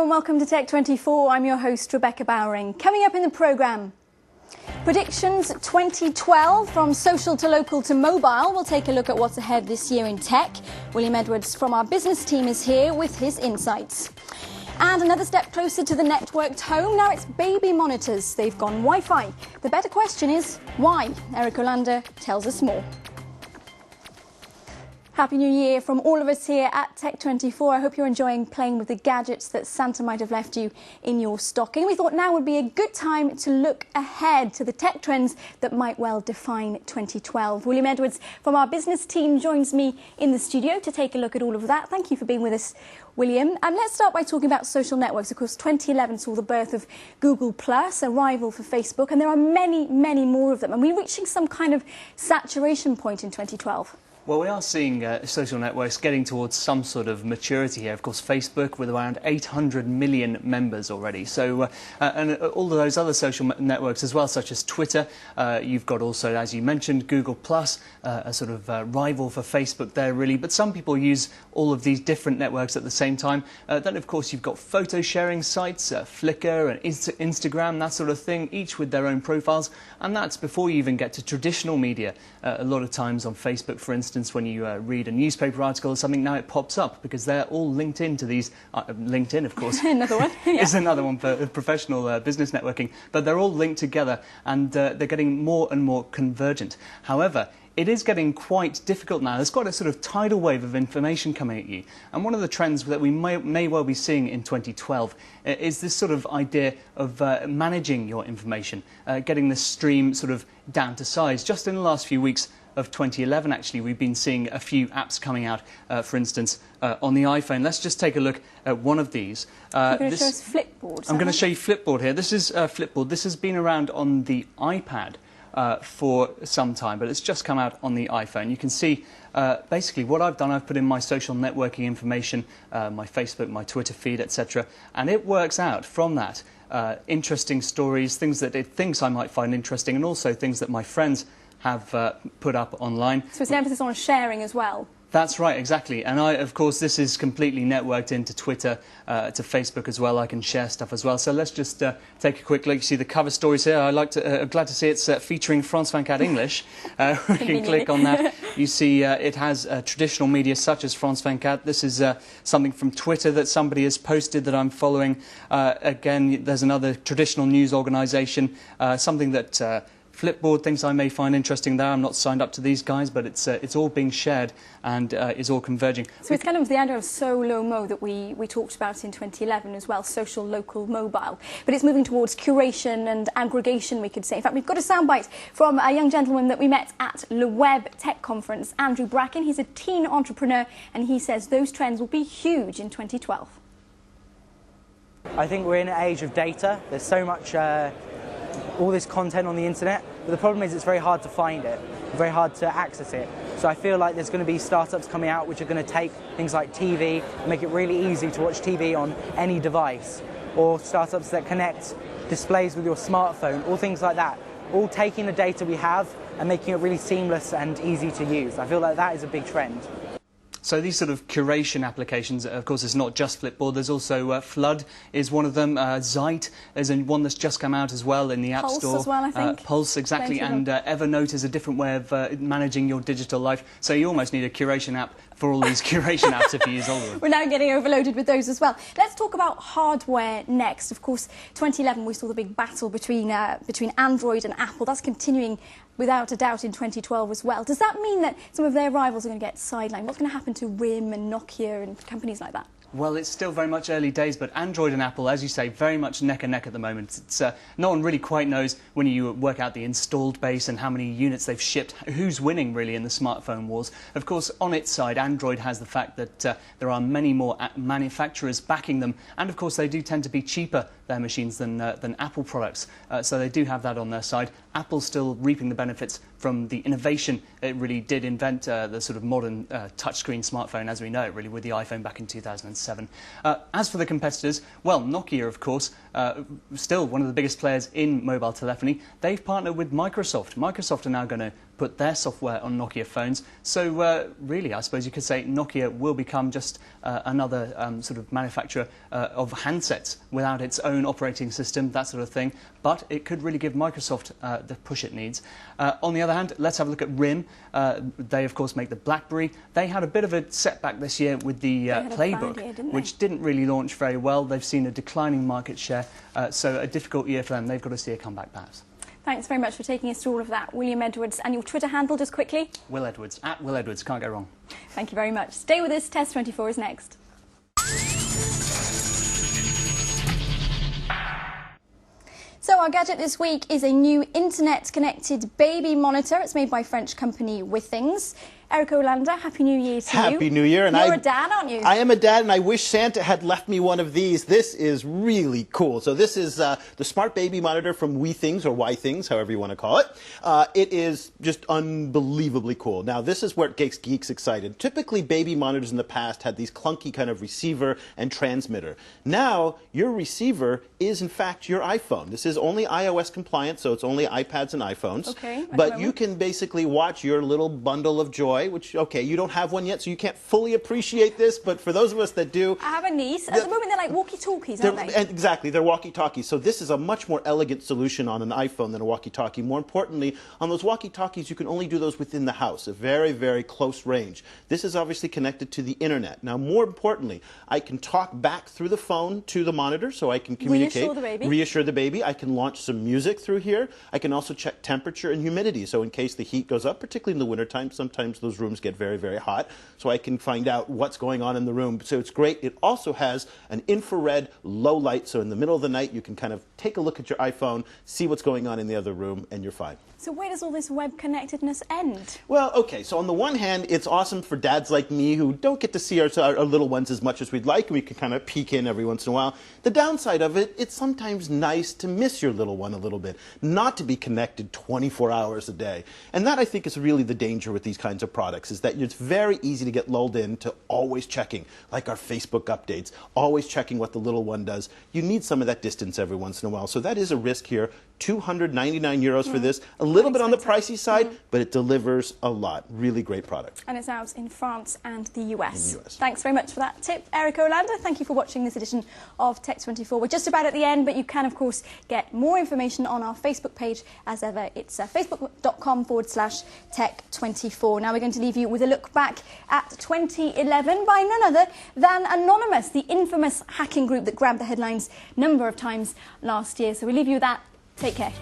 and welcome to Tech24. I'm your host, Rebecca Bowering. Coming up in the programme, predictions 2012 from social to local to mobile. We'll take a look at what's ahead this year in tech. William Edwards from our business team is here with his insights. And another step closer to the networked home. Now it's baby monitors. They've gone Wi-Fi. The better question is, why? Eric Olander tells us more. Happy New Year from all of us here at Tech24. I hope you're enjoying playing with the gadgets that Santa might have left you in your stocking. We thought now would be a good time to look ahead to the tech trends that might well define 2012. William Edwards from our business team joins me in the studio to take a look at all of that. Thank you for being with us, William. And let's start by talking about social networks. Of course, 2011 saw the birth of Google+, a rival for Facebook, and there are many, many more of them. And we're reaching some kind of saturation point in 2012. Well, we are seeing social networks getting towards some sort of maturity here. Of course, Facebook with around 800 million members already. So, and all of those other social networks as well, such as Twitter. You've got also, as you mentioned, Google+, a sort of rival for Facebook there, really. But some people use all of these different networks at the same time. Then, of course, you've got photo sharing sites, Flickr and Instagram, that sort of thing, each with their own profiles. And that's before you even get to traditional media. A lot of times on Facebook, for instance, when you read a newspaper article or something, now it pops up because they're all linked into these. LinkedIn, of course, another one is another one for professional business networking. But they're all linked together, and they're getting more and more convergent. However, it is getting quite difficult now. There's quite a sort of tidal wave of information coming at you. And one of the trends that we may well be seeing in 2012 is this sort of idea of managing your information, getting the stream sort of down to size. Just in the last few weeks of 2011, actually, we've been seeing a few apps coming out, for instance, on the iPhone. Let's just take a look at one of these. You're going to show us Flipboard. I'm going to show you Flipboard here. This is Flipboard. This has been around on the iPad for some time, but it's just come out on the iPhone. You can see basically what I've done. I've put in my social networking information, my Facebook, my Twitter feed, etc., and it works out from that interesting stories, things that it thinks I might find interesting, and also things that my friends have put up online. So it's an emphasis on sharing as well. That's right, exactly. And of course, this is completely networked into Twitter, to Facebook as well. I can share stuff as well. So let's just take a quick look. You see the cover stories here. I'm glad to see it's featuring France 24 English. We can click on that. You see it has traditional media such as France 24. This is something from Twitter that somebody has posted that I'm following. Again, there's another traditional news organisation, something that Flipboard thinks I may find interesting there. I'm not signed up to these guys, but it's all being shared and is all converging. So it's kind of the idea of solo-mo that we talked about in 2011 as well, social, local, mobile. But it's moving towards curation and aggregation, we could say. In fact, we've got a soundbite from a young gentleman that we met at Le Web Tech Conference, Andrew Bracken. He's a teen entrepreneur, and he says those trends will be huge in 2012. I think we're in an age of data. There's so much all this content on the internet, but the problem is it's very hard to find it, very hard to access it. So I feel like there's going to be startups coming out which are going to take things like TV and make it really easy to watch TV on any device, or startups that connect displays with your smartphone, all things like that, all taking the data we have and making it really seamless and easy to use. I feel like that is a big trend. So these sort of curation applications, of course, it's not just Flipboard. There's also Flood is one of them. Zeit is one that's just come out as well in the App Store. Pulse as well, I think. Pulse, exactly. And Evernote is a different way of managing your digital life. So you almost need a curation app for all these curation apps if you use all of them. We're now getting overloaded with those as well. Let's talk about hardware next. Of course, 2011 we saw the big battle between Android and Apple. That's continuing without a doubt in 2012 as well. Does that mean that some of their rivals are going to get sidelined? What's going to happen to RIM and Nokia and companies like that? Well, it's still very much early days, but Android and Apple, as you say, very much neck and neck at the moment. It's, no one really quite knows when you work out the installed base and how many units they've shipped, who's winning really in the smartphone wars. Of course, on its side, Android has the fact that there are many more manufacturers backing them, and of course they do tend to be cheaper, their machines, than Apple products. So they do have that on their side. Apple's still reaping the benefits from the innovation. It really did invent the sort of modern touchscreen smartphone as we know it, really, with the iPhone back in 2007. As for the competitors, well, Nokia, of course, still one of the biggest players in mobile telephony, they've partnered with Microsoft. Microsoft are now going to put their software on Nokia phones. So really, I suppose you could say Nokia will become just another sort of manufacturer of handsets without its own operating system, that sort of thing. But it could really give Microsoft the push it needs. On the other hand, let's have a look at RIM. They, of course, make the BlackBerry. They had a bit of a setback this year with the Playbook, which didn't really launch very well. They've seen a declining market share, so a difficult year for them. They've got to see a comeback, perhaps. Thanks very much for taking us through all of that, William Edwards. And your Twitter handle, just quickly? Will Edwards, at Will Edwards, can't go wrong. Thank you very much. Stay with us, Test 24 is next. So our gadget this week is a new internet-connected baby monitor. It's made by French company Withings. Eric Olander, Happy New Year to you. Happy New Year. And You're a dad, aren't you? I am a dad, and I wish Santa had left me one of these. This is really cool. So this is the Smart Baby Monitor from Withings, or Withings, however you want to call it. It is just unbelievably cool. Now, this is where it gets geeks excited. Typically, baby monitors in the past had these clunky kind of receiver and transmitter. Now, your receiver is, in fact, your iPhone. This is only iOS compliant, so it's only iPads and iPhones. Okay. But you can basically watch your little bundle of joy, which, okay, you don't have one yet, so you can't fully appreciate this, but for those of us that do... I have a niece. At the moment, they're like walkie-talkies, aren't they? Exactly, they're walkie-talkies. So this is a much more elegant solution on an iPhone than a walkie-talkie. More importantly, on those walkie-talkies, you can only do those within the house, a very, very close range. This is obviously connected to the internet. Now, more importantly, I can talk back through the phone to the monitor, so I can communicate. Reassure the baby. Reassure the baby. I can launch some music through here. I can also check temperature and humidity, so in case the heat goes up, particularly in the wintertime, sometimes those rooms get very, very hot, so I can find out what's going on in the room. So it's great. It also has an infrared low light, so in the middle of the night you can kind of take a look at your iPhone, see what's going on in the other room, and you're fine. So where does all this web connectedness end? Well, okay, so on the one hand, it's awesome for dads like me who don't get to see our little ones as much as we'd like, and we can kind of peek in every once in a while. The downside of it, it's sometimes nice to miss your little one a little bit, not to be connected 24 hours a day. And that, I think, is really the danger with these kinds of products, is that it's very easy to get lulled into always checking, like our Facebook updates, always checking what the little one does. You need some of that distance every once in a while, so that is a risk here. 299 euros for this, a little bit on the pricey side, but it delivers a lot. Really great product. And it's out in France and the US. In the US. Thanks very much for that tip, Eric Olander. Thank you for watching this edition of Tech 24. We're just about at the end, but you can, of course, get more information on our Facebook page as ever. It's facebook.com/Tech24. Now we're going to leave you with a look back at 2011 by none other than Anonymous, the infamous hacking group that grabbed the headlines a number of times last year. So we leave you with that. Take care.